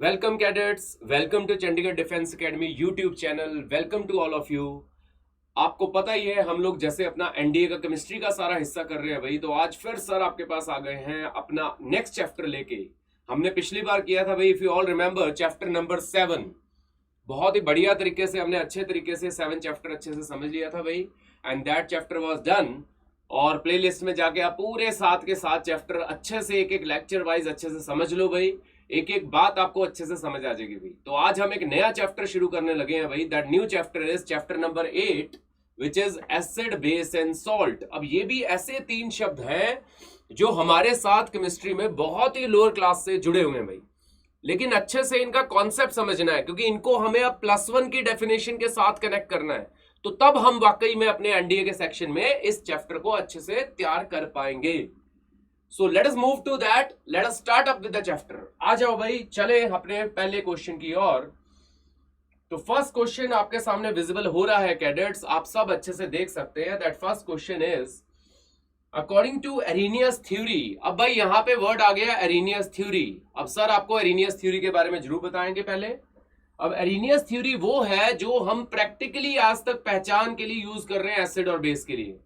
Welcome cadets, welcome to Chandigarh defence academy YouTube channel. Welcome to all of you. आपको पता ही है हम लोग जैसे अपना एनडीए का केमिस्ट्री का सारा हिस्सा कर रहे हैं भाई, तो आज फिर सर आपके पास आ गए हैं अपना नेक्स्ट चैप्टर लेके। हमने पिछली बार किया था भाई, if you all remember, chapter number 7। बहुत ही बढ़िया तरीके से हमने अच्छे तरीके से 7 चैप्टर अच्छे से समझ लिया था भाई, and that chapter was done. और प्लेलिस्ट में जाके आप पूरे 7 के 7 चैप्टर अच्छे से एक एक लेक्चर वाइज अच्छे से समझ लो भाई, एक एक बात आपको अच्छे से समझ आ जाएगी भाई। तो आज हम एक नया चैप्टर शुरू करने लगे हैं भाई। That new chapter is chapter number 8 which is acid, base and salt. अब ये भी ऐसे 3 शब्द हैं जो हमारे साथ केमिस्ट्री में बहुत ही लोअर क्लास से जुड़े हुए हैं भाई, लेकिन अच्छे से इनका कॉन्सेप्ट समझना है क्योंकि इनको हमें अब +1 की डेफिनेशन के साथ कनेक्ट करना है। तो तब हम वाकई में अपने एनडीए के सेक्शन में इस चैप्टर को अच्छे से तैयार कर पाएंगे। So let us move to that, let us start up with the chapter. आ जाओ भाई, चले अपने पहले क्वेश्चन की ओर। तो फर्स्ट क्वेश्चन आपके सामने विजिबल हो रहा है कैडेट्स, आप सब अच्छे से देख सकते हैं। That first question is according to Arrhenius theory. अब भाई यहां पे वर्ड आ गया एरिनियस थ्योरी। अब सर आपको एरिनियस थ्योरी के बारे में जरूर बताएंगे पहले। अब एरिनियस थ्योरी वो है जो हम प्रैक्टिकली आज तक पहचान के लिए यूज कर रहे हैं एसिड और बेस के लिए।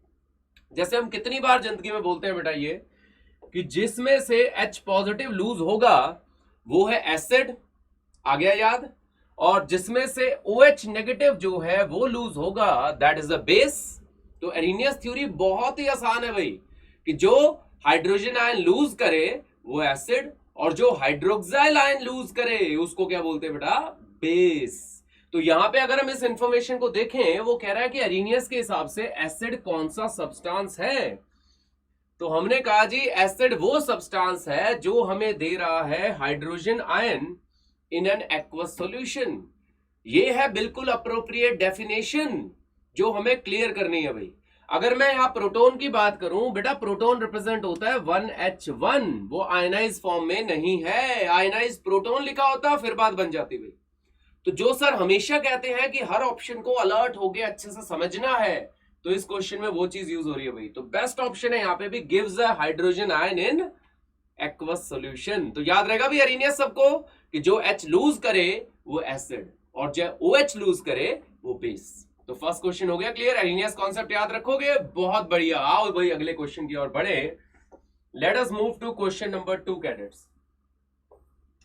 जैसे हम कितनी बार जिंदगी में बोलते हैं बेटा ये कि जिसमें से H पॉजिटिव लूज होगा वो है एसिड, आ गया याद, और जिसमें से OH नेगेटिव जो है वो लूज होगा दैट इज अ बेस। तो एरिनियस थ्योरी बहुत ही आसान है भाई कि जो हाइड्रोजन आयन लूज करे वो एसिड, और जो हाइड्रोक्साइल आयन लूज करे उसको क्या बोलते हैं बेटा, बेस। तो यहां पे अगर हम इस इंफॉर्मेशन को देखें, वो कह रहा है कि एरिनियस के हिसाब से एसिड कौन सा सब्सटेंस है। तो हमने कहा जी एसिड वो सब्सटेंस है जो हमें दे रहा है hydrogen ion in an aqueous solution. ये है बिल्कुल अप्रोप्रिएट डेफिनेशन जो हमें क्लियर करनी है भाई। अगर मैं यहां प्रोटॉन की बात करूं बेटा, प्रोटॉन रिप्रेजेंट होता है 1H1, वो आयनाइज फॉर्म में नहीं है। आयनाइज प्रोटॉन लिखा होता फिर बात बन जाती भाई। तो जो सर हमेशा कहते हैं कि हर ऑप्शन को अलर्ट होके अच्छे से समझना है, तो इस क्वेश्चन में वो चीज यूज हो रही है भाई। तो बेस्ट ऑप्शन है यहाँ पे भी, gives a hydrogen ion in aqueous solution. तो याद रहेगा भी एरिनियस सबको कि जो H लूज करे वो एसिड और जो OH लूज करे वो बेस। तो फर्स्ट क्वेश्चन हो गया क्लियर। एरिनियस कॉन्सेप्ट याद रखोगे, बहुत बढ़िया। आओ भाई अगले क्वेश्चन की ओर बढ़े। Let us move to question number 2 cadets.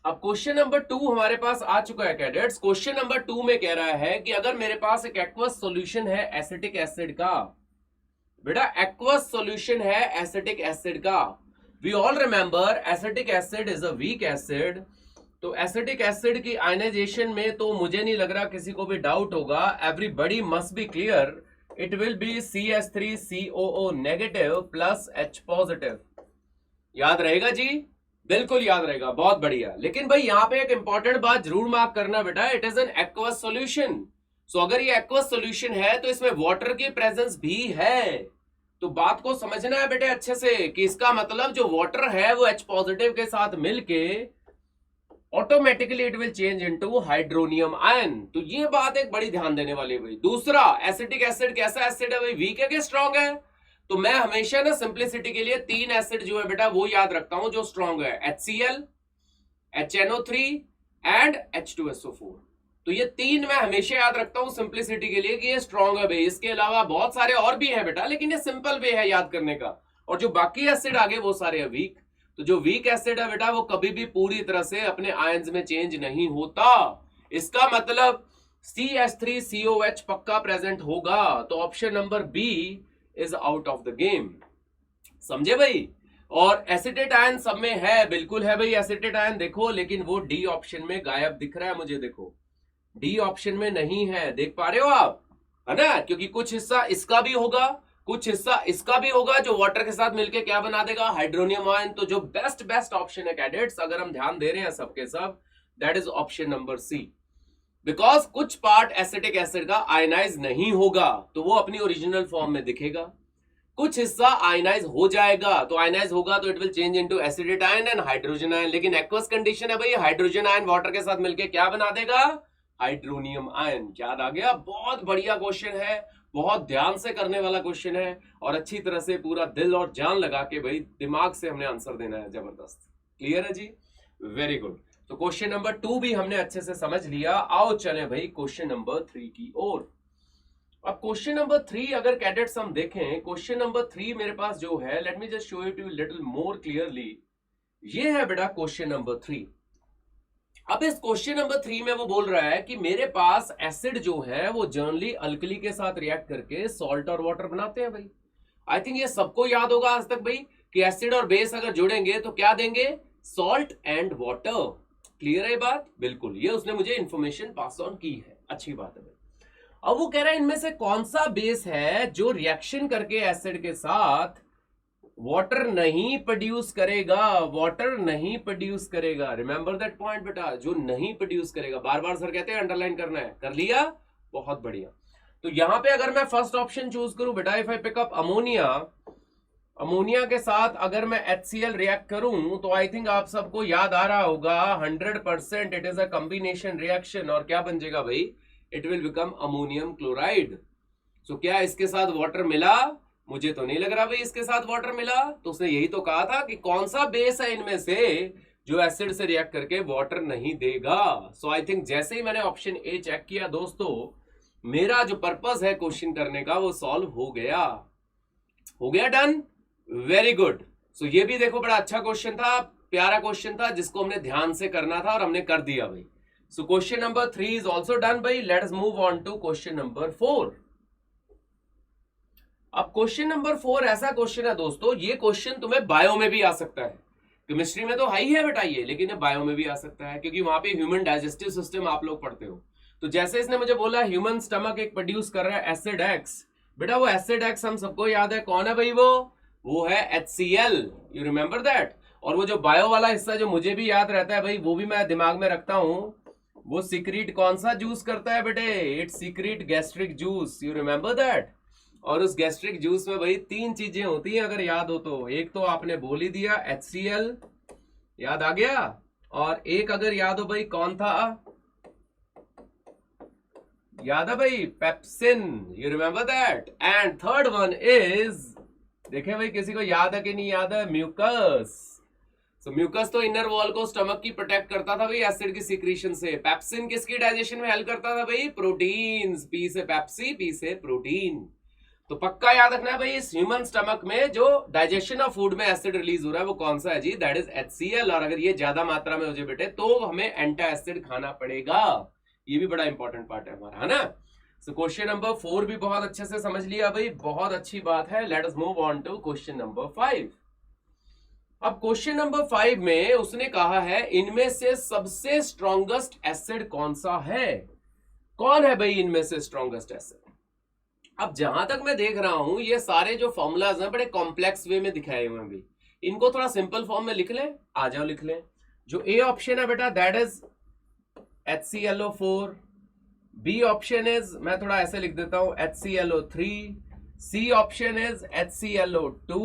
अब क्वेश्चन नंबर 2 हमारे पास आ चुका है कैडेट्स। क्वेश्चन नंबर 2 में कह रहा है कि अगर मेरे पास एक एक्वस सॉल्यूशन है एसिटिक एसिड का, बेटा एक्वस सॉल्यूशन है एसिटिक एसिड का। We all remember acetic acid is a weak acid. तो एसिटिक एसिड की आयनाइजेशन में तो मुझे नहीं लग रहा किसी को भी डाउट होगा, everybody must be clear, it will be CH3COO negative plus H positive. याद रहेगा जी, बिल्कुल याद रहेगा, बहुत बढ़िया। लेकिन भाई यहां पे एक इंपॉर्टेंट बात जरूर मार्क करना बेटा, it is an aqueous solution. So अगर ये एक्वस सॉल्यूशन है तो इसमें वाटर की प्रेजेंस भी है। तो बात को समझना है बेटे अच्छे से कि इसका मतलब जो वाटर है वो H पॉजिटिव के साथ मिलके automatically it will change into hydronium ion. तो ये बात एक बड़ी ध्यान देने वाली है भाई। दूसरा, एसिटिक एसिड कैसा एसिड है भाई, वीक है कि स्ट्रॉन्ग है? तो मैं हमेशा ना सिंप्लिसिटी के लिए 3 एसिड जो है बेटा वो याद रखता हूं जो स्ट्रॉन्ग है, HCl, HNO3 एंड H2SO4। तो ये 3 मैं हमेशा याद रखता हूं सिंप्लिसिटी के लिए कि ये स्ट्रॉन्ग है भाई। इसके अलावा बहुत सारे और भी है बेटा, लेकिन ये सिंपल वे है याद करने का। और जो बाकी एसिड आगे वो सारे है वीक। तो जो वीक एसिड है बेटा वो कभी भी पूरी तरह से अपने आयंस में चेंज नहीं होता। इसका मतलब CH3COH पक्का प्रेजेंट होगा। तो option number B is out of the game. समझे भाई? और एसिटेट आयन सब में है, बिल्कुल है भाई एसिटेट आयन, देखो, लेकिन वो डी ऑप्शन में गायब दिख रहा है मुझे। देखो डी ऑप्शन में नहीं है, देख पा रहे हो आप, है ना? क्योंकि कुछ हिस्सा इसका भी होगा, कुछ हिस्सा इसका भी होगा, जो वाटर के साथ मिलके क्या बना देगा, हाइड्रोनियम आयन। तो जो बेस्ट ऑप्शन है कैडेट्स, अगर हम ध्यान दे रहे हैं सबके सब, that is option number C. Because कुछ पार्ट एसिटिक एसिड का आयनाइज नहीं होगा तो वो अपनी ओरिजिनल फॉर्म में दिखेगा, कुछ हिस्सा आयनाइज हो जाएगा। तो आयनाइज होगा तो it will change into acetate ion and hydrogen ion. लेकिन एक्वस कंडीशन है भाई, हाइड्रोजन आयन वाटर के साथ मिलके क्या बना देगा, हाइड्रोनियम आयन। याद आ गया? बहुत बढ़िया क्वेश्चन है, बहुत ध्यान से करने वाला क्वेश्चन है, और अच्छी तरह से पूरा दिल और जान लगा के भाई दिमाग से हमने आंसर देना है। जबरदस्त, क्लियर है जी? Very good. तो क्वेश्चन नंबर 2 भी हमने अच्छे से समझ लिया। आओ चलें भाई क्वेश्चन नंबर 3 की ओर। अब क्वेश्चन नंबर 3 अगर कैडेट्स हम देखें, क्वेश्चन नंबर 3 मेरे पास जो है, late me just show it you little more clearly. ये है बेटा क्वेश्चन नंबर 3। अब इस क्वेश्चन नंबर 3 में वो बोल रहा है कि मेरे पास एसिड जो है वो जनरली अल्कली के साथ रिएक्ट करके सॉल्ट और वाटर बनाते हैं भाई। आई थिंक ये सबको याद होगा आज तक भाई कि एसिड और बेस अगर जुड़ेंगे तो क्या देंगे, सॉल्ट एंड वाटर। क्लियर है बात? बिल्कुल, ये उसने मुझे इंफॉर्मेशन पास ऑन की है, अच्छी बात है भाई। अब वो कह रहा है इनमें से कौन सा बेस है जो रिएक्शन करके एसिड के साथ वाटर नहीं प्रोड्यूस करेगा, वाटर नहीं प्रोड्यूस करेगा। रिमेंबर दैट पॉइंट बेटा, जो नहीं प्रोड्यूस करेगा। बार बार सर कहते हैं अंडरलाइन करना है, कर लिया, बहुत बढ़िया। तो यहां पे अगर मैं फर्स्ट ऑप्शन चूज करूं बेटा, if I pickup ammonia, ammonia के साथ अगर मैं HCl रिएक्ट करूं तो आई थिंक आप सबको याद आ रहा होगा 100% it is a combination reaction. और क्या बन जाएगा भाई, it will become ammonium chloride. So क्या इसके साथ वाटर मिला? मुझे तो नहीं लग रहा भाई इसके साथ वाटर मिला। तो उसने यही तो कहा था कि कौन सा बेस है इनमें से जो एसिड से रिएक्ट करके वाटर नहीं देगा। सो आई थिंक जैसे ही मैंने ऑप्शन ए चेक किया दोस्तों, मेरा जो पर्पस है क्वेश्चन करने का वो सॉल्व हो गया। हो गया डन, वेरी गुड। सो ये भी देखो बड़ा अच्छा क्वेश्चन था, प्यारा क्वेश्चन था जिसको हमने ध्यान से करना था और हमने कर दिया भाई। So question number 3 is also done भाई। Let's move on to question number 4। अब क्वेश्चन नंबर 4 ऐसा क्वेश्चन है दोस्तों, ये क्वेश्चन तुम्हें बायो में भी आ सकता है। केमिस्ट्री में तो हाई है बेटा ये, लेकिन ये बायो में भी आ सकता है क्योंकि वहां पे ह्यूमन डाइजेस्टिव सिस्टम आप लोग पढ़ते हो। तो जैसे इसने मुझे बोला ह्यूमन स्टमक एक प्रोड्यूस कर रहा है एसिड एक्स, बेटा वो एसिड एक्स हम सबको याद है कौन है भाई, वो है HCl, यू रिमेंबर दैट। और वो जो बायो वाला हिस्सा जो मुझे भी याद रहता है भाई, वो भी मैं दिमाग में रखता हूं, वो सीक्रेट कौन सा जूस करता है बेटे, it's secret gastric juice, you remember that. और उस गैस्ट्रिक जूस में भाई 3 चीजें होती हैं अगर याद हो तो। एक तो आपने बोल ही दिया HCl, याद आ गया। और एक अगर याद हो भाई कौन था, याद है भाई, pepsin, you remember that. And third one is, देखें भाई किसी को याद है कि नहीं याद है, म्यूकस। सो म्यूकस तो इनर वॉल को स्टमक की प्रोटेक्ट करता था भाई एसिड की सिक्रीशन से। पेप्सिन किसकी डाइजेशन में हेल्प करता था भाई, प्रोटीन्स। पी से पेप्सी, पी से प्रोटीन। तो पक्का याद रखना है भाई, इस ह्यूमन स्टमक में जो डाइजेशन ऑफ फूड में एसिड रिलीज हो रहा है वो कौन सा है जी, दैट इज HCl। और अगर ये ज्यादा मात्रा में हो जाए बेटे तो हमें एंटी एसिड खाना पड़ेगा। ये भी बड़ा इंपॉर्टेंट पार्ट है हमारा, है ना। सो क्वेश्चन नंबर 4 भी बहुत अच्छे से समझ लिया भाई, बहुत अच्छी बात है। Let us move on to question number 5। अब क्वेश्चन नंबर 5 में उसने कहा है इनमें से सबसे स्ट्रॉन्गेस्ट एसिड कौन सा है। कौन है भाई इनमें से स्ट्रॉन्गेस्ट एसिड? अब जहां तक मैं देख रहा हूं ये सारे जो फॉर्मूलाज हैं बड़े कॉम्प्लेक्स वे में दिखाए हुए हैं भाई, इनको थोड़ा सिंपल फॉर्म में लिख लें। आ जाओ लिख लें। जो ए ऑप्शन है बेटा that is HClO4, B option is, मैं थोड़ा ऐसे लिख देता हूं, HClO3, C option is HClO2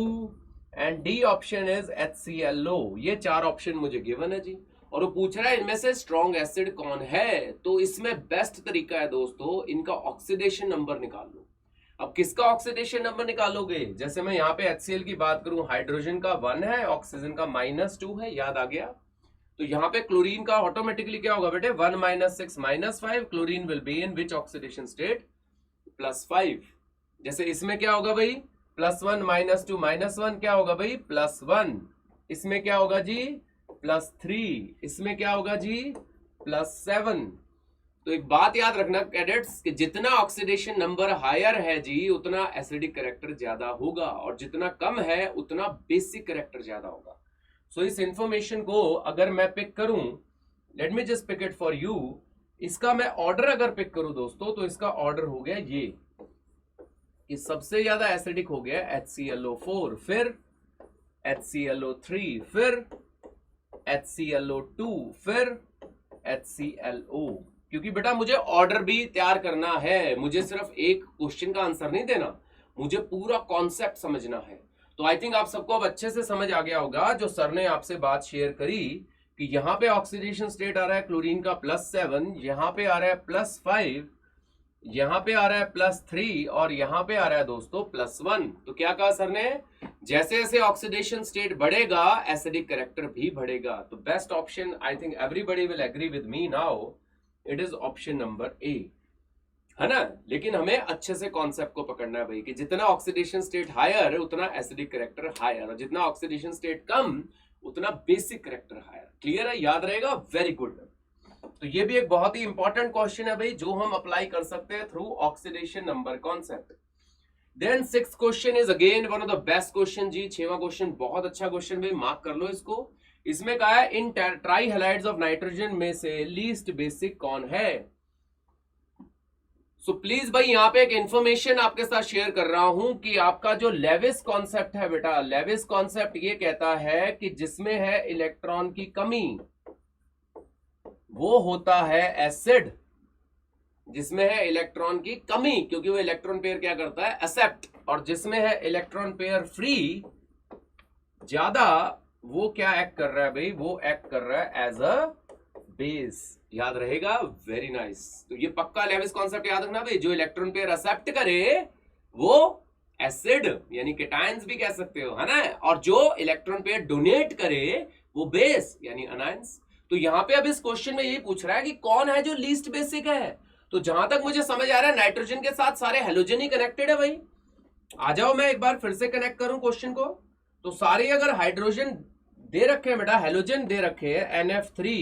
and D option is HClO। ये 4 ऑप्शन मुझे गिवन है जी। और वो पूछ रहा है इनमें से स्ट्रॉन्ग एसिड कौन है। तो इसमें बेस्ट तरीका है दोस्तों, इनका ऑक्सीडेशन नंबर निकाल लो। अब किसका ऑक्सीडेशन नंबर निकालोगे, जैसे मैं यहाँ पे HCl की बात करूं, हाइड्रोजन का 1 है, ऑक्सीजन का -2 है, याद आ गया। तो यहाँ पे क्लोरीन का ऑटोमेटिकली क्या होगा बेटे, 1 - 6 - 5, chlorine will be in which oxidation state, +5। जैसे इसमें क्या होगा भाई, +1 - 2 - 1 क्या होगा भाई, +1। इसमें क्या होगा जी, +3। इसमें क्या होगा जी, +7। तो एक बात याद रखना कैडेट्स कि जितना ऑक्सीडेशन नंबर हायर है जी उतना एसिडिक कैरेक्टर ज्यादा होगा, और जितना कम है उतना बेसिक कैरेक्टर ज्यादा होगा। सो इस इंफॉर्मेशन को अगर मैं पिक करूं, let me just pick it for you. इसका मैं ऑर्डर अगर पिक करूं दोस्तों, तो इसका ऑर्डर हो गया ये कि सबसे ज्यादा एसिडिक हो गया HClO4, फिर HClO3, फिर HClO2, फिर HClO। क्योंकि बेटा मुझे ऑर्डर भी तैयार करना है, मुझे सिर्फ एक क्वेश्चन का आंसर नहीं देना, मुझे पूरा कॉन्सेप्ट समझना है। तो आई थिंक आप सबको अब अच्छे से समझ आ गया होगा जो सर ने आपसे बात शेयर करी कि यहां पे ऑक्सीडेशन स्टेट आ रहा है क्लोरीन का +7, यहां पे आ रहा है +5, यहां पे आ रहा है +3 और यहां पे आ रहा है दोस्तों +1। तो क्या कहा सर ने, जैसे जैसे ऑक्सीडेशन स्टेट बढ़ेगा एसिडिक कैरेक्टर भी बढ़ेगा। तो best option, I think everybody will agree with me now, it is option number A, है ना। लेकिन हमें अच्छे से कॉन्सेप्ट को पकड़ना है भाई कि जितना ऑक्सीडेशन स्टेट हायर उतना एसिडिक कैरेक्टर हायर, और जितना ऑक्सीडेशन स्टेट कम उतना बेसिक कैरेक्टर हायर। क्लियर है, याद रहेगा, वेरी गुड। तो ये भी एक बहुत ही इंपॉर्टेंट क्वेश्चन है भाई, जो हम अप्लाई कर सकते हैं through oxidation number concept. Then 6th question is again one of the best question जी। 6वां क्वेश्चन बहुत अच्छा क्वेश्चन भाई, मार्क कर लो इसको। इसमें कहा है इन ट्राई हैलाइड्स ऑफ नाइट्रोजन में से लीस्ट बेसिक कौन है। सो प्लीज भाई यहां पे एक इंफॉर्मेशन आपके साथ शेयर कर रहा हूं कि आपका जो लेविस कॉन्सेप्ट है बेटा, लेविस कॉन्सेप्ट ये कहता है कि जिसमें है इलेक्ट्रॉन की कमी वो होता है एसिड, जिसमें है इलेक्ट्रॉन की कमी, क्योंकि वो इलेक्ट्रॉन पेयर क्या करता है, एक्सेप्ट। और जिसमें है इलेक्ट्रॉन पेयर फ्री ज्यादा, वो क्या एक्ट कर रहा है भाई, वो एक्ट कर रहा है एज अ बेस। याद रहेगा, वेरी नाइस। तो ये पक्का लेविस कॉन्सेप्ट याद रखना भाई, जो इलेक्ट्रॉन पेयर एक्सेप्ट करे वो एसिड यानी केटायंस भी कह सकते हो, है ना। और जो इलेक्ट्रॉन पेयर डोनेट करे वो बेस यानी अनायंस। तो यहां पे अब इस क्वेश्चन में यही पूछ रहा है कि कौन है जो लीस्ट बेसिक है। तो जहां तक मुझे समझ आ रहा है नाइट्रोजन के साथ सारे हेलोजन ही कनेक्टेड है भाई। आ जाओ मैं एक बार फिर से कनेक्ट करूं क्वेश्चन को। तो सारे अगर हाइड्रोजन दे रखे हैं बेटा, हेलोजन दे रखे हैं NF3,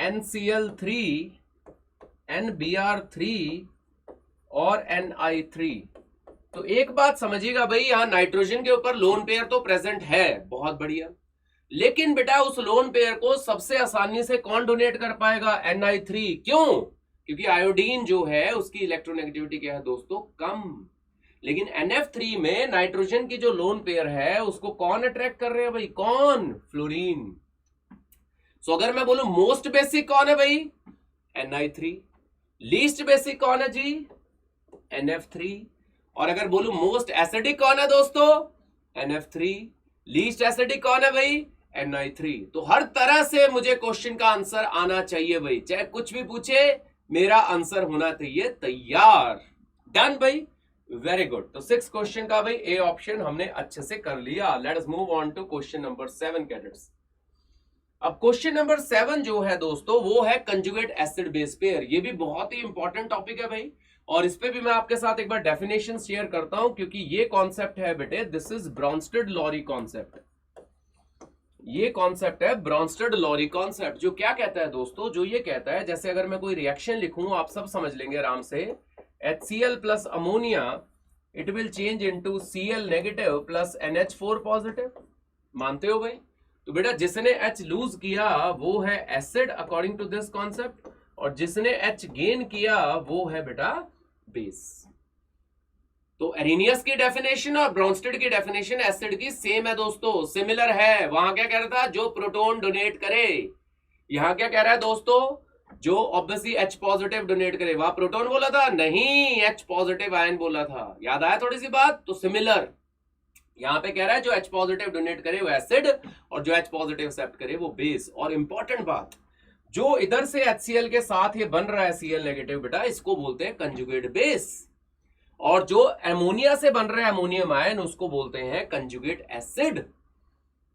NCl3, NBr3 और Ni3। तो एक बात समझिएगा भाई, यहां नाइट्रोजन के ऊपर लोन पेयर तो प्रेजेंट है, बहुत बढ़िया। लेकिन बेटा उस लोन पेयर को सबसे आसानी से कौन डोनेट कर पाएगा, Ni3। क्यों? क्योंकि आयोडीन जो है उसकी इलेक्ट्रोनेगेटिविटी क्या है दोस्तों, कम। लेकिन NF3 में नाइट्रोजन की जो लोन पेयर है उसको कौन अट्रैक्ट कर रहे हैं भाई, कौन, फ्लोरीन। सो अगर मैं बोलूं मोस्ट बेसिक कौन है भाई, Ni3। लीस्ट बेसिक कौन है जी, NF3। और अगर बोलूं मोस्ट एसिडिक कौन है दोस्तों, NF3। लीस्ट एसिडिक कौन है भाई, Ni3। तो हर तरह से मुझे क्वेश्चन का आंसर आना चाहिए भाई, चाहे कुछ भी पूछे मेरा आंसर होना चाहिए तैयार। डन भाई, वेरी गुड। तो 6 क्वेश्चन का भाई ए ऑप्शन हमने अच्छे से कर लिया। Let us move on to question number 7 cadets. अब क्वेश्चन नंबर 7 जो है दोस्तों वो है कंजुगेट एसिड बेस पेयर। ये भी बहुत ही इंपॉर्टेंट टॉपिक है भाई, और इस पे भी मैं आपके साथ एक बार डेफिनेशन शेयर करता हूं, क्योंकि ये कॉन्सेप्ट है बेटे, दिस इज ब्रॉन्स्टेड-लॉरी कॉन्सेप्ट। ये कॉन्सेप्ट है ब्रॉन्स्टेड-लॉरी कॉन्सेप्ट, जो क्या कहता है दोस्तों, जो ये कहता है जैसे अगर मैं कोई रिएक्शन लिखूं, आप सब समझ लेंगे आराम से, HCl plus ammonia it will change into Cl negative plus NH4 positive. मानते हो भाई? तो बेटा जिसने H लूज किया वो है acid according to this concept, और जिसने H गेन किया वो है बेटा बेस। तो एरिनियस की डेफिनेशन और ब्रॉन्स्टेड की डेफिनेशन एसिड की सेम है दोस्तों, सिमिलर है। वहां क्या कह रहा था, जो प्रोटॉन डोनेट करे। यहां क्या कह रहा है दोस्तों, जो ऑब्वियसली H पॉजिटिव डोनेट करे। वहां प्रोटॉन बोला था, नहीं H पॉजिटिव आयन बोला था। याद आया थोड़ी सी बात? तो सिमिलर यहां पे कह रहा है जो H पॉजिटिव डोनेट करे वो एसिड, और जो H पॉजिटिव एक्सेप्ट करे वो बेस। और इंपॉर्टेंट बात, जो इधर से HCl के साथ ये बन रहा है Cl नेगेटिव बेटा, इसको बोलते हैं कंजुगेट बेस। और जो एमोनिया से बन रहा है अमोनियम आयन, उसको बोलते हैं कंजुगेट एसिड।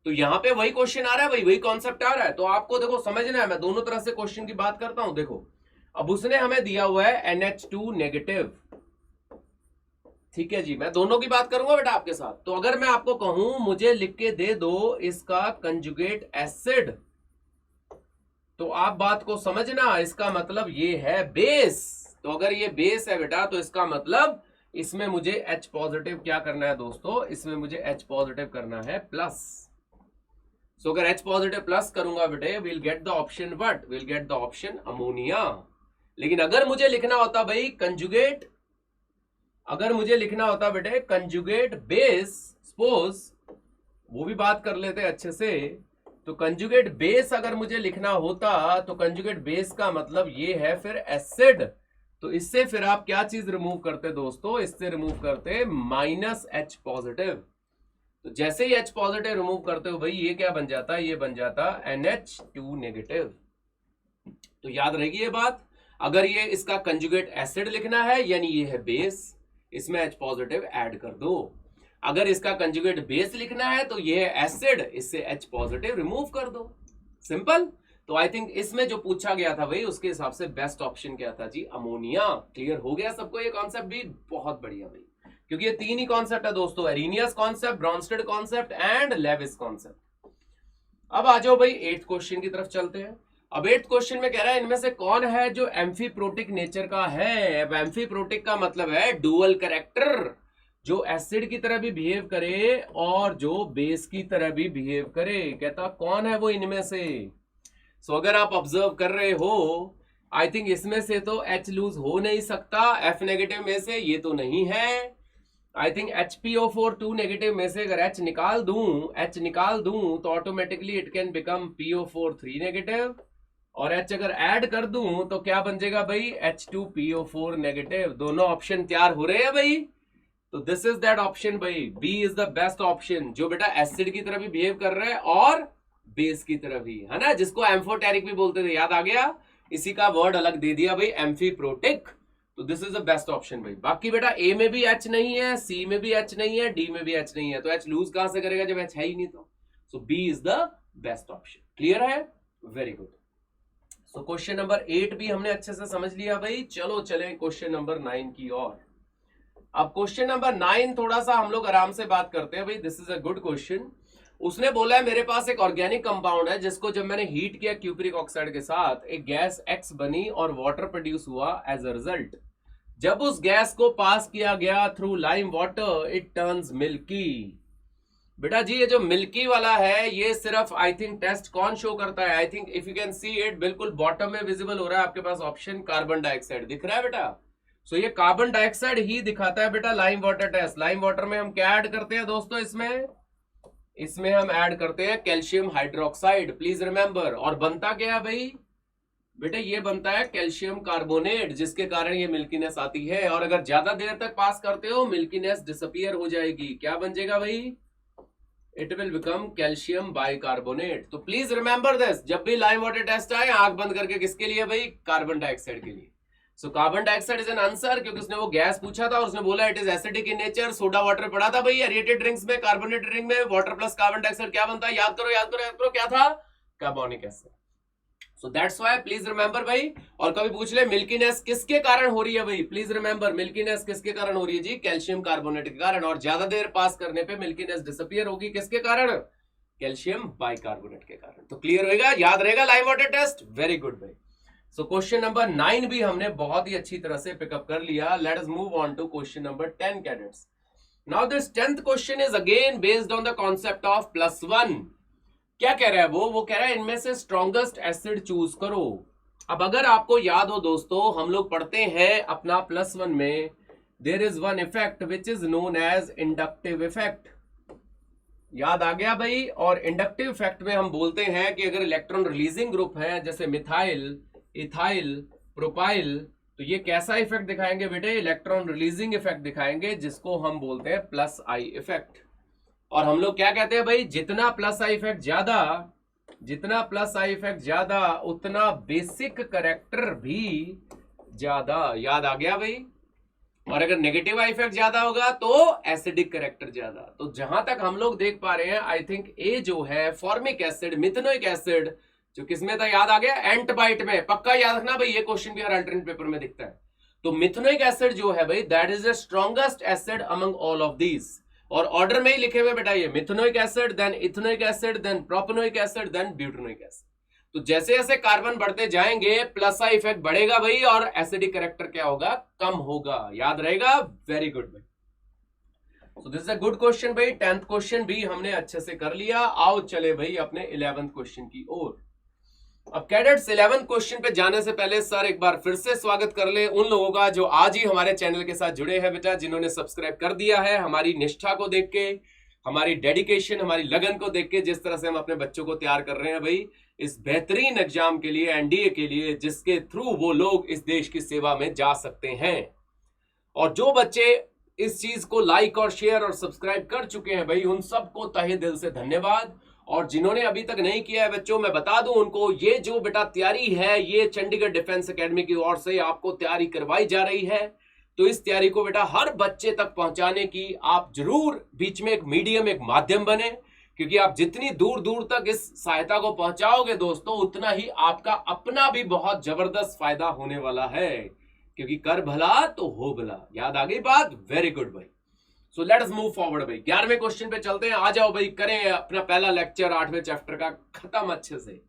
तो यहां पे वही क्वेश्चन आ रहा है, वही कॉन्सेप्ट आ रहा है। तो आपको देखो समझना है, मैं दोनों तरह से क्वेश्चन की बात करता हूं। देखो अब उसने हमें दिया हुआ है NH2 नेगेटिव, ठीक है जी, मैं दोनों की बात करूंगा बेटा आपके साथ। तो अगर मैं आपको कहूं मुझे लिख के दे दो इसका कंजुगेट एसिड, तो आप बात को समझना, इसका मतलब ये है बेस। तो अगर ये बेस है बेटा, तो इसका मतलब इसमें मुझे H पॉजिटिव क्या करना है दोस्तों, इसमें मुझे H पॉजिटिव करना है प्लस। सो अगर H पॉजिटिव प्लस करूंगा बेटे, will get the option what, will get the option ammonia. लेकिन अगर मुझे लिखना होता भाई कंजुगेट, अगर मुझे लिखना होता बेटे कंजुगेट बेस, सपोज वो भी बात कर लेते अच्छे से। तो कंजुगेट बेस अगर मुझे लिखना होता, तो कंजुगेट बेस का मतलब ये है फिर एसिड। तो इससे फिर आप क्या चीज रिमूव करते दोस्तों, इससे रिमूव करते -H पॉजिटिव। तो जैसे ही H पॉजिटिव रिमूव करते हो भाई, ये क्या बन जाता, ये बन जाता NH2 नेगेटिव। तो याद रहेगी ये बात। अगर ये इसका कंजुगेट एसिड लिखना है यानी ये है बेस, इसमें H पॉजिटिव ऐड कर दो। अगर इसका कंजुगेट बेस लिखना है तो ये है एसिड, इससे H पॉजिटिव रिमूव कर दो। सिंपल। तो आई थिंक इसमें जो पूछा गया था भाई उसके हिसाब से बेस्ट ऑप्शन क्या था जी, अमोनिया। क्लियर हो गया सबको ये कॉन्सेप्ट भी? बहुत बढ़िया भाई, क्योंकि ये तीन ही कॉन्सेप्ट है दोस्तों, Arrhenius concept, Bronsted concept and Lewis concept. अब आ जाओ भाई 8th क्वेश्चन की तरफ चलते हैं। अब 8th क्वेश्चन में कह रहा है इनमें से कौन है जो एम्फीप्रोटिक नेचर का है। अब एम्फीप्रोटिक का मतलब है डुअल कैरेक्टर, जो एसिड की तरह भी बिहेव करे और जो बेस की तरह भी बिहेव करे। कहता कौन है वो इनमें से। सो अगर आप ऑब्जर्व कर रहे हो, आई थिंक इसमें से तो H लूज हो नहीं सकता, F नेगेटिव में से ये तो नहीं है। आई थिंक HPO4 2 नेगेटिव में से अगर H निकाल दूं तो automatically it can become PO4 3 negative, और H अगर ऐड कर दूं तो क्या बन जाएगा भाई, H2PO4 नेगेटिव। दोनों ऑप्शन तैयार हो रहे हैं भाई। तो दिस इज दैट ऑप्शन भाई, B is the best option, जो बेटा एसिड की तरह भी बिहेव कर रहा है और बेस की तरह भी, है ना, जिसको एम्फोटेरिक भी बोलते थे, याद आ गया। इसी का वर्ड अलग दे दिया भाई, एम्फीप्रोटिक। तो this is the best option भाई। बाकी बेटा ए में भी H नहीं है, सी में भी H नहीं है, डी में भी H नहीं है, तो H लूज कहां से करेगा जब H है ही नहीं तो। So B is the best option. Clear है? Very good. So question number 8 भी हमने अच्छे से समझ लिया भाई। चलो चले क्वेश्चन नंबर 9 की ओर। अब क्वेश्चन नंबर 9 थोड़ा सा हम लोग आराम से बात करते हैं भाई। This is a good question. उसने बोला है मेरे पास एक ऑर्गेनिक कंपाउंड है जिसको जब मैंने हीट किया क्यूप्रिक ऑक्साइड के साथ एक गैस X बनी और वाटर प्रोड्यूस हुआ एज अ रिजल्ट। जब उस गैस को पास किया गया through lime water it turns milky. बेटा जी ये जो मिल्की वाला है ये सिर्फ आई थिंक टेस्ट कौन शो करता है, I think if you can see it, बिल्कुल बॉटम में विजिबल हो रहा है आपके पास ऑप्शन, कार्बन डाइऑक्साइड दिख रहा है बेटा। सो ये कार्बन डाइऑक्साइड ही दिखाता है बेटा lime water test. Lime water में हम क्या ऐड करते हैं दोस्तों, इसमें हम ऐड करते हैं कैल्शियम हाइड्रोक्साइड, प्लीज रिमेंबर। और बनता क्या है भाई बेटा, ये बनता है कैल्शियम कार्बोनेट, जिसके कारण ये मिल्कीनेस आती है। और अगर ज्यादा देर तक पास करते हो मिल्कीनेस डिसअपियर हो जाएगी। क्या बन जाएगा भाई, it will become calcium bicarbonate. तो प्लीज रिमेंबर दिस, जब भी लाइम वाटर टेस्ट आए आंख बंद करके किसके लिए भाई, कार्बन डाइऑक्साइड के लिए। So carbon dioxide is an answer, क्योंकि उसने वो गैस पूछा था और उसने बोला it is acidic in nature. Soda water पढ़ा था भाई एरिएटेड ड्रिंक्स में, कार्बोनेटेड ड्रिंक में वाटर प्लस कार्बन डाइऑक्साइड क्या बनता है, याद करो, क्या था, carbonic acid. So that's why please remember भाई। और कभी पूछ ले मिल्कीनेस किसके कारण हो रही है भाई, प्लीज रिमेंबर मिल्कीनेस किसके कारण हो रही है जी, कैल्शियम कार्बोनेट के कारण। और ज्यादा देर पास करने पे मिल्कीनेस डिसअपियर होगी, किसके कारण, कैल्शियम बाइकार्बोनेट के कारण। तो क्लियर होगा, याद रहेगा lime water test. Very good भाई। सो क्वेश्चन नंबर 9 भी हमने बहुत ही अच्छी तरह से पिकअप कर लिया। Let us move on to question number 10 cadets. Now this 10th question is again based on the concept of +1। क्या कह रहा है वो कह रहा है इनमें से स्ट्रॉन्गेस्ट एसिड चूज करो। अब अगर आपको याद हो दोस्तों, हम लोग पढ़ते हैं अपना +1 में, there is one effect which is known as inductive effect. याद आ गया भाई। और इंडक्टिव इफेक्ट में हम बोलते हैं कि अगर इलेक्ट्रॉन रिलीजिंग ग्रुप है जैसे मिथाइल, इथाइल, प्रोपाइल, तो ये कैसा इफेक्ट दिखाएंगे बेटे, इलेक्ट्रॉन रिलीजिंग इफेक्ट दिखाएंगे, जिसको हम बोलते हैं +I इफेक्ट। और हम लोग क्या कहते हैं भाई, जितना +I इफेक्ट ज्यादा उतना बेसिक कैरेक्टर भी ज्यादा। याद आ गया भाई। और अगर नेगेटिव आई इफेक्ट ज्यादा होगा तो एसिडिक कैरेक्टर ज्यादा। तो जहां तक हम लोग देख पा रहे हैं, आई थिंक ए जो है फॉर्मिक एसिड, मिथेनोइक एसिड, जो किसमें था, याद आ गया, एंटबाइट में। पक्का याद रखना भाई, ये क्वेश्चन भी हर अल्टरनेट पेपर में दिखता है। तो मिथेनोइक एसिड जो है भाई, that is the strongest acid among all of these. और ऑर्डर में ही लिखे हुए बेटा, ये methanoic acid, then ethanoic acid, then propanoic acid, then butanoic acid. तो जैसे जैसे कार्बन बढ़ते जाएंगे +I इफेक्ट बढ़ेगा भाई, और एसिडिक कैरेक्टर क्या होगा, कम होगा। याद रहेगा। वेरी गुड भाई। So this is a good question भाई। 10th क्वेश्चन भी हमने अच्छे से कर लिया। आओ चले भाई अपने 11th क्वेश्चन की ओर। अब कैडेट्स 11th क्वेश्चन पे जाने से पहले सर एक बार फिर से स्वागत कर ले उन लोगों का जो आज ही हमारे चैनल के साथ जुड़े हैं बेटा, जिन्होंने सब्सक्राइब कर दिया है। हमारी निष्ठा को देख के, हमारी डेडिकेशन, हमारी लगन को देख के, जिस तरह से हम अपने बच्चों को तैयार कर रहे हैं भाई इस बेहतरीन एग्जाम के लिए, एनडीए के लिए, जिसके थ्रू वो लोग इस देश की सेवा में जा सकते हैं। और जो बच्चे इस चीज को लाइक और शेयर और सब्सक्राइब कर चुके हैं भाई, उन सबको तहे दिल से धन्यवाद। और जिन्होंने अभी तक नहीं किया है बच्चों, मैं बता दूं उनको, ये जो बेटा तैयारी है ये चंडीगढ़ डिफेंस एकेडमी की ओर से आपको तैयारी करवाई जा रही है। तो इस तैयारी को बेटा हर बच्चे तक पहुंचाने की आप जरूर बीच में एक मीडियम, एक माध्यम बने, क्योंकि आप जितनी दूर दूर तक इस सहायता को पहुंचाओगे दोस्तों, उतना ही आपका अपना भी बहुत जबरदस्त फायदा होने वाला है, क्योंकि कर भला तो हो भला। याद आ गई बात? वेरी गुड भाई। सो लेट्स मूव फॉरवर्ड भाई। 11वें क्वेश्चन पे चलते हैं। आ जाओ भाई, करें अपना पहला लेक्चर 8वें चैप्टर का खत्म अच्छे से।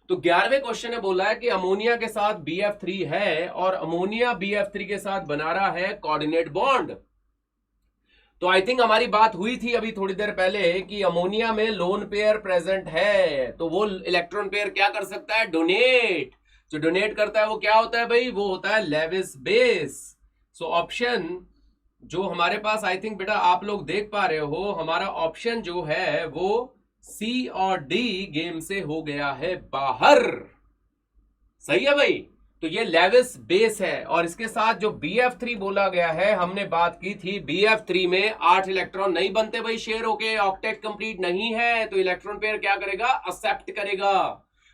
तो 11वें क्वेश्चन ने बोला है कि अमोनिया के साथ BF3 है और अमोनिया BF3 के साथ बना रहा है कोऑर्डिनेट बॉन्ड। तो आई थिंक हमारी बात हुई थी अभी थोड़ी देर पहले कि अमोनिया में लोन पेयर प्रेजेंट है, तो वो इलेक्ट्रॉन पेयर क्या कर सकता है? डोनेट। जो डोनेट करता है वो क्या होता है भाई? वो होता है लेविस बेस। सो ऑप्शन जो हमारे पास आई थिंक बेटा आप लोग देख पा रहे हो, हमारा ऑप्शन जो है वो सी और डी गेम से हो गया है बाहर। सही है भाई? तो ये लेविस बेस है और इसके साथ जो BF3 बोला गया है, हमने बात की थी BF3 में 8 इलेक्ट्रॉन नहीं बनते भाई शेयर होके, ऑक्टेट कंप्लीट नहीं है, तो इलेक्ट्रॉन पेयर क्या करेगा? एक्सेप्ट करेगा।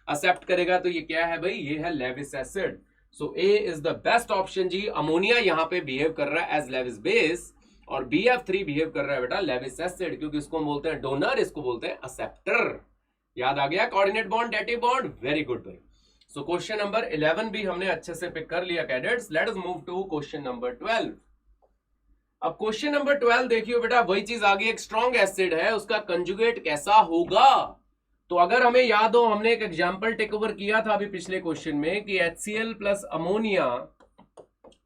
एक्सेप्ट करेगा तो ये क्या है भाई? ये है Lewis acid. So A is the best option जी। अमोनिया यहां पे बिहेव कर रहा है एज लेविस बेस और BF3 बिहेव कर रहा है बेटा लेविस एसिड, क्योंकि इसको हम बोलते हैं डोनर, इसको बोलते हैं एक्सेप्टर। याद आ गया? Coordinate bond, dative bond. Very good भाई। सो क्वेश्चन नंबर 11 भी हमने अच्छे से पिक कर लिया cadets. Let us move to question number 12। अब क्वेश्चन नंबर 12 देखियो बेटा, वही चीज आ गई, एक स्ट्रॉन्ग एसिड है, उसका कंजुगेट कैसा होगा? तो अगर हमें याद हो, हमने एक एग्जांपल टेक ओवर किया था अभी पिछले क्वेश्चन में कि HCl plus ammonia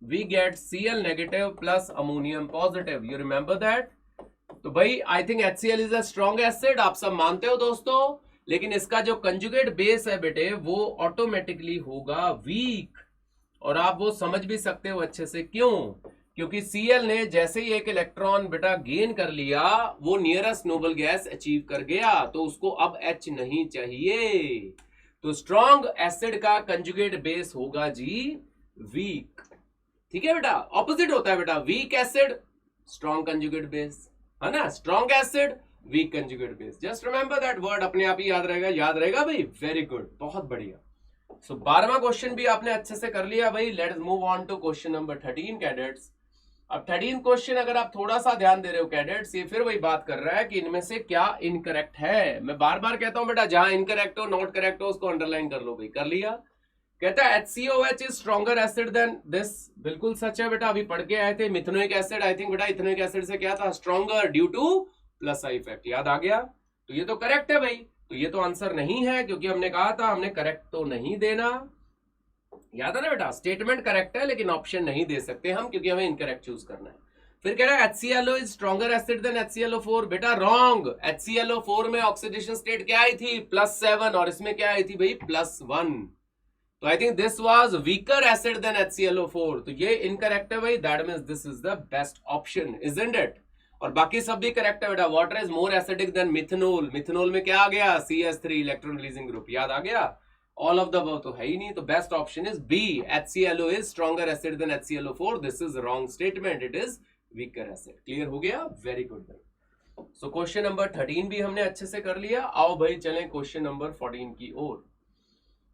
we get Cl negative plus ammonium positive. You remember that? तो भाई I think HCl is a strong acid, आप सब मानते हो दोस्तों, लेकिन इसका जो कंजुगेट बेस है बेटे वो ऑटोमेटिकली होगा वीक। और आप वो समझ भी सकते हो अच्छे से, क्यों? क्योंकि Cl ने जैसे ही एक इलेक्ट्रॉन बेटा गेन कर लिया, वो नियरेस्ट नोबल गैस अचीव कर गया, तो उसको अब H नहीं चाहिए। तो स्ट्रॉन्ग एसिड का कंजुगेट बेस होगा जी वीक। ठीक है बेटा? ऑपोजिट होता है बेटा, weak acid strong conjugate base, है ना? Strong acid weak conjugate base. Just remember that word, अपने आप ही याद रहेगा। याद रहेगा भाई? वेरी गुड, बहुत बढ़िया। सो 12वां क्वेश्चन भी आपने अच्छे से कर लिया भाई। Let's move on to question number 13 cadets. अब 13 क्वेश्चन अगर आप थोड़ा सा ध्यान दे रहे हो कैडेट्स, ये फिर वही बात कर रहा है कि इनमें से क्या इनकरेक्ट है। मैं बार बार कहता हूं बेटा, जहां इनकरेक्ट हो, नॉट करेक्ट हो, उसको अंडरलाइन कर लो भाई। कर लिया? कहता है HCOH is stronger acid than this. बिल्कुल सच है बेटा, अभी पढ़ के आए थे। मिथेनोइक एसिड आई थिंक बेटा इथेनोइक एसिड से क्या था? Stronger due to plus I effect. याद आ गया? तो ये तो करेक्ट है भाई। तो ये तो आंसर नहीं है, क्योंकि हमने कहा था हमने करेक्ट तो नहीं देना। याद है ना बेटा? स्टेटमेंट करेक्ट है लेकिन ऑप्शन नहीं दे सकते हम, क्योंकि हमें इनकरेक्ट चूज करना है। फिर कह रहा है HClO is stronger acid than HClO4। बेटा रॉन्ग। HClO4 में ऑक्सीडेशन स्टेट क्या आई थी? +7, और इसमें क्या आई थी भाई? +1। तो I think this was weaker acid than HClO4। तो ये इनकरेक्ट है भाई। That means this is the best option, isn't it? और बाकी सब भी करेक्ट है बेटा। Water is more acidic than methanol. Methanol में क्या आ गया? CH3 electron releasing group. याद आ गया? ऑल ऑफ द अबव तो है ही नहीं। तो best option is B, HClO is stronger acid than HClO4। This is wrong statement, it is weaker acid. Clear हो गया? वेरी गुड भाई। सो क्वेश्चन नंबर 13 भी हमने अच्छे से कर लिया। आओ भाई चलें क्वेश्चन नंबर 14 की ओर।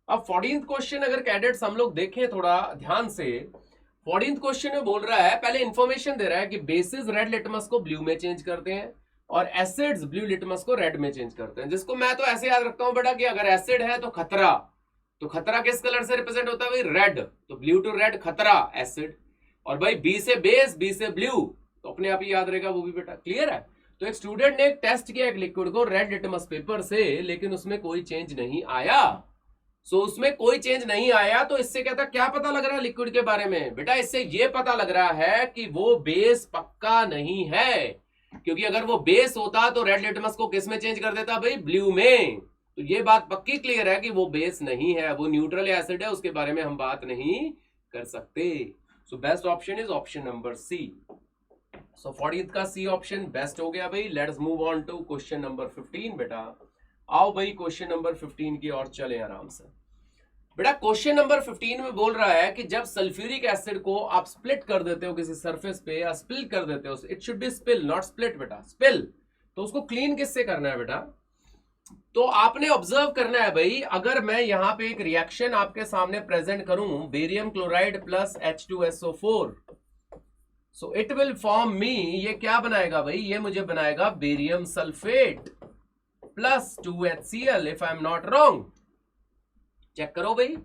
अब 14th क्वेश्चन अगर कैडेट्स हम लोग देखें थोड़ा ध्यान से, 14th क्वेश्चन में बोल रहा है, पहले इंफॉर्मेशन दे रहा है कि बेसिस रेड लिटमस को ब्लू में चेंज करते हैं और एसिड्स ब्लू लिटमस को रेड में चेंज करते हैं। जिसको मैं तो ऐसे याद रखता हूं बेटा कि अगर एसिड है तो खतरा, तो खतरा किस कलर से रिप्रेजेंट होता है भाई? रेड। तो ब्लू टू रेड खतरा एसिड, और भाई बी से बेस, बी से ब्लू, तो अपने आप ही याद रहेगा वो भी बेटा। क्लियर है? तो एक स्टूडेंट ने एक टेस्ट किया एक लिक्विड को रेड लिटमस पेपर से, लेकिन उसमें कोई चेंज नहीं आया। उसमें कोई चेंज नहीं आया, तो इससे क्या पता लग रहा है लिक्विड के बारे में? बेटा इससे ये पता लग रहा है कि वो बेस पक्का नहीं है, क्योंकि अगर वो बेस होता तो रेड लिटमस को किस में चेंज कर देता भाई? ब्लू में। तो ये बात पक्की क्लियर है कि वो बेस नहीं है, वो न्यूट्रल एसिड है, उसके बारे में हम बात नहीं कर सकते। So best option is option number C. So 14th का सी ऑप्शन बेस्ट हो गया भाई। Let's move on to question number 15 बेटा। आओ भाई क्वेश्चन नंबर 15 की ओर चलें आराम से। बेटा क्वेश्चन नंबर 15 में बोल रहा है कि जब सल्फ्यूरिक एसिड को आप स्प्लिट कर देते हो किसी सरफेस पे, या स्पिल कर देते हो, it should be spill not split बेटा, स्पिल। तो उसको क्लीन किससे करना है बेटा? तो आपने ऑब्जर्व करना है भाई, अगर मैं यहां पे एक रिएक्शन आपके सामने प्रेजेंट करूं, barium chloride plus H2SO4, so it will form me, ये क्या बनाएगा भाई, ये मुझे बनाएगा barium sulphate plus 2HCl if I am not wrong. Check करो भाई।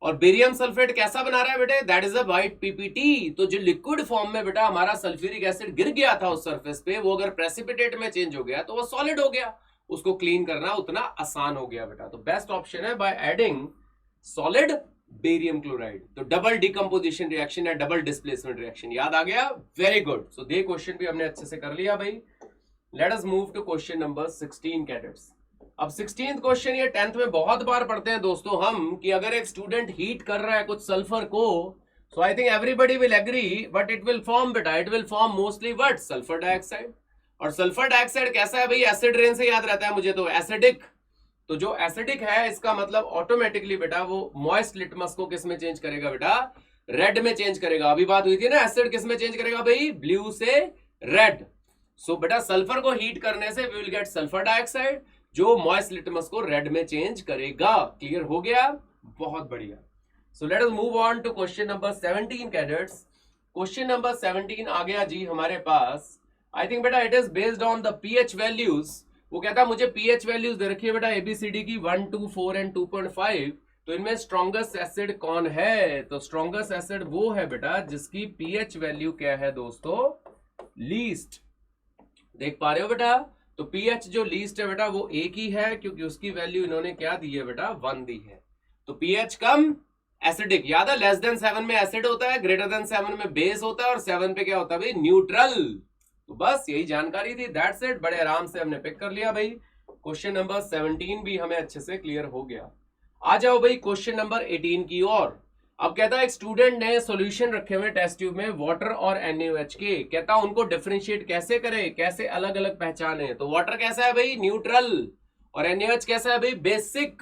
और बेरियम सल्फेट कैसा बना रहा है बेटे, that is a white PPT. तो जो लिक्विड फॉर्म में बेटा हमारा सल्फ्यूरिक एसिड गिर गया था उस सरफेस पे, वो अगर प्रेसिपिटेट में चेंज हो गया तो वो सॉलिड हो गया, उसको क्लीन करना उतना आसान हो गया बेटा। तो बेस्ट ऑप्शन है by adding solid barium chloride. तो डबल डिकम्पोजिशन रिएक्शन या डबल डिस्प्लेसमेंट रिएक्शन, याद आ गया, very good. So the question भी हमने अच्छे से कर लिया भाई। Let us move to question number 16 cadets. अब 16th क्वेश्चन, ये 10th में बहुत बार पढ़ते हैं दोस्तों हम, कि अगर एक स्टूडेंट हीट कर रहा है कुछ सल्फर को, so I think everybody will agree, but it will form बेटा, it will form mostly what, sulphur dioxide. और सल्फर डाइऑक्साइड कैसा है भाई, एसिड रेन से याद रहता है मुझे तो, एसिडिक। तो जो एसिडिक है इसका मतलब ऑटोमेटिकली बेटा वो मॉइस्ट लिटमस को किस में चेंज करेगा बेटा, रेड में चेंज करेगा। अभी बात हुई थी ना, एसिड किस में चेंज करेगा भाई, ब्लू से रेड। सो बेटा सल्फर को हीट करने से we will get sulphur dioxide, जो मॉइस्ट लिटमस को रेड में चेंज करेगा। क्लियर हो गया, बहुत बढ़िया। So let us move on to question number 17 cadets. Question number 17 आ गया जी हमारे पास। आई थिंक बेटा it is based on the pH values. वो कहता है मुझे पीएच वैल्यूज दे रखी है बेटा एबीसीडी की 1, 2, 4 एंड 2.5। तो इनमें स्ट्रॉन्गेस्ट एसिड कौन है, तो स्ट्रॉन्गेस्ट एसिड वो है बेटा जिसकी पीएच वैल्यू क्या है दोस्तों, लीस्ट। देख पा रहे हो बेटा, तो पीएच जो लीस्ट है बेटा वो एक ही है, क्योंकि उसकी वैल्यू इन्होंने क्या दी है बेटा, 1 दी है। तो पीएच कम एसिडिक, याद है लेस देन 7 में एसिड होता है, ग्रेटर देन 7 में बेस होता है, और 7 पे क्या होता है भाई, न्यूट्रल। तो बस यही जानकारी थी, दैट्स इट। बड़े आराम से हमने पिक कर लिया भाई। क्वेश्चन नंबर 17 भी हमें अच्छे से क्लियर हो गया। आ जाओ भाई क्वेश्चन नंबर 18 की ओर। अब कहता है एक स्टूडेंट ने सॉल्यूशन रखे हुए टेस्ट ट्यूब में वाटर और NaOH के, कहता है उनको डिफरेंशिएट कैसे करे, कैसे अलग अलग पहचाने। तो वाटर कैसा है भाई, न्यूट्रल, और NaOH कैसा है भाई, बेसिक।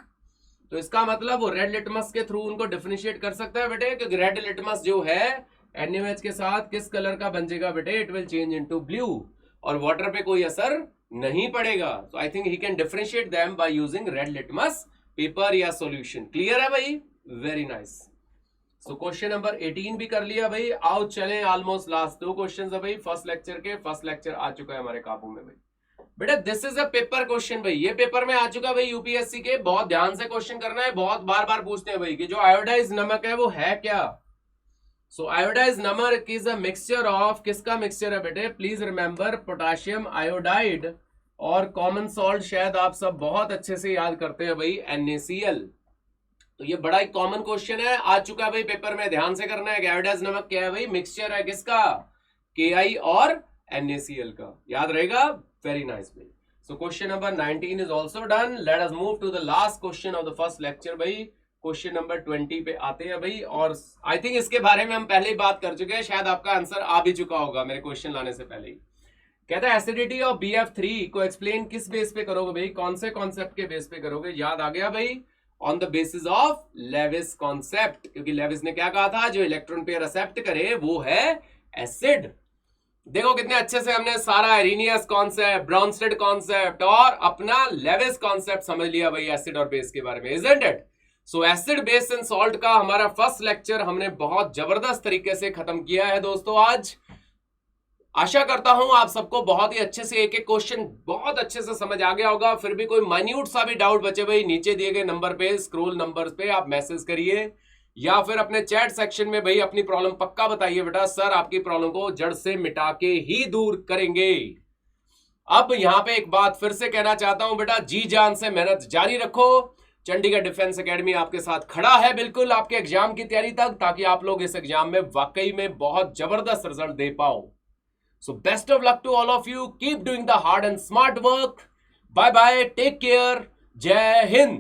तो इसका मतलब वो रेड लिटमस के थ्रू उनको डिफरेंशिएट कर सकता है बेटे, क्योंकि रेड लिटमस जो है NaOH के साथ किस कलर का बन जाएगा बेटे, it will change into blue, और वाटर पे कोई असर नहीं पड़ेगा। So I think he can differentiate them by using red litmus paper या सॉल्यूशन। क्लियर है भाई, very nice. So question number 18 भी कर लिया भाई। आओ चलें, ऑलमोस्ट लास्ट 2 क्वेश्चन है भाई फर्स्ट लेक्चर के। फर्स्ट लेक्चर आ चुका है हमारे काबू में भाई। बेटा this is a paper question भाई, ये पेपर में आ चुका भाई यूपीएससी के। बहुत ध्यान से क्वेश्चन करना है, बहुत बार बार पूछते हैं भाई कि जो आयोडाइज नमक है वो है क्या। सो आयोडाइज नमक इज अ मिक्सचर ऑफ, किसका मिक्सचर है बेटे, प्लीज रिमेंबर पोटाशियम आयोडाइड और कॉमन सॉल्ट। शायद आप सब बहुत अच्छे से याद करते हैं भाई, NaCl। तो ये बड़ा एक कॉमन क्वेश्चन है, आ चुका है भाई पेपर में। ध्यान से करना है कि आयोडाइज नमक क्या है भाई, मिक्सचर है किसका, Ki और NaCl का, याद रहेगा, वेरी नाइस भाई। So question number 19 is also done. Let us move to the last question of the first lecture भाई। क्वेश्चन नंबर 20 पे आते हैं भाई, और आई थिंक इसके बारे में हम पहले ही बात कर चुके हैं, शायद आपका आंसर आ भी चुका होगा मेरे क्वेश्चन लाने से पहले ही। कहता है एसिडिटी ऑफ BF3 को एक्सप्लेन किस बेस पे करोगे भाई, कौन से कॉन्सेप्ट के बेस पे करोगे, याद आ गया भाई, on the basis of Lewis concept. क्योंकि लेविस ने क्या कहा था, जो इलेक्ट्रॉन पेयर एक्सेप्ट करे वो है एसिड। देखो कितने अच्छे से हमने सारा आर्हेनियस कॉन्सेप्ट, ब्राउनस्टेड कॉन्सेप्ट और अपना लेविस कॉन्सेप्ट समझ लिया भाई एसिड और बेस के बारे में, isn't it. So acid base and salt का हमारा फर्स्ट लेक्चर हमने बहुत जबरदस्त तरीके से खत्म किया है दोस्तों आज। आशा करता हूं आप सबको बहुत ही अच्छे से एक एक क्वेश्चन बहुत अच्छे से समझ आ गया होगा। फिर भी कोई माइन्यूट सा भी डाउट बचे भाई, नीचे दिए गए नंबर पे, स्क्रॉल नंबर्स पे आप मैसेज करिए, या फिर अपने चैट सेक्शन में भाई अपनी प्रॉब्लम पक्का बताइए बेटा, सर आपकी प्रॉब्लम को जड़ से मिटा के ही दूर करेंगे। अब यहां पे एक बात फिर से कहना चाहता हूं बेटा, जी जान से मेहनत जारी रखो। चंडीगढ़ डिफेंस एकेडमी आपके साथ खड़ा है बिल्कुल आपके एग्जाम की तैयारी तक, ताकि आप लोग इस एग्जाम में वाकई में बहुत जबरदस्त रिजल्ट दे पाओ। So best of luck to all of you. Keep doing the hard and smart work. Bye bye. Take care. Jai Hind.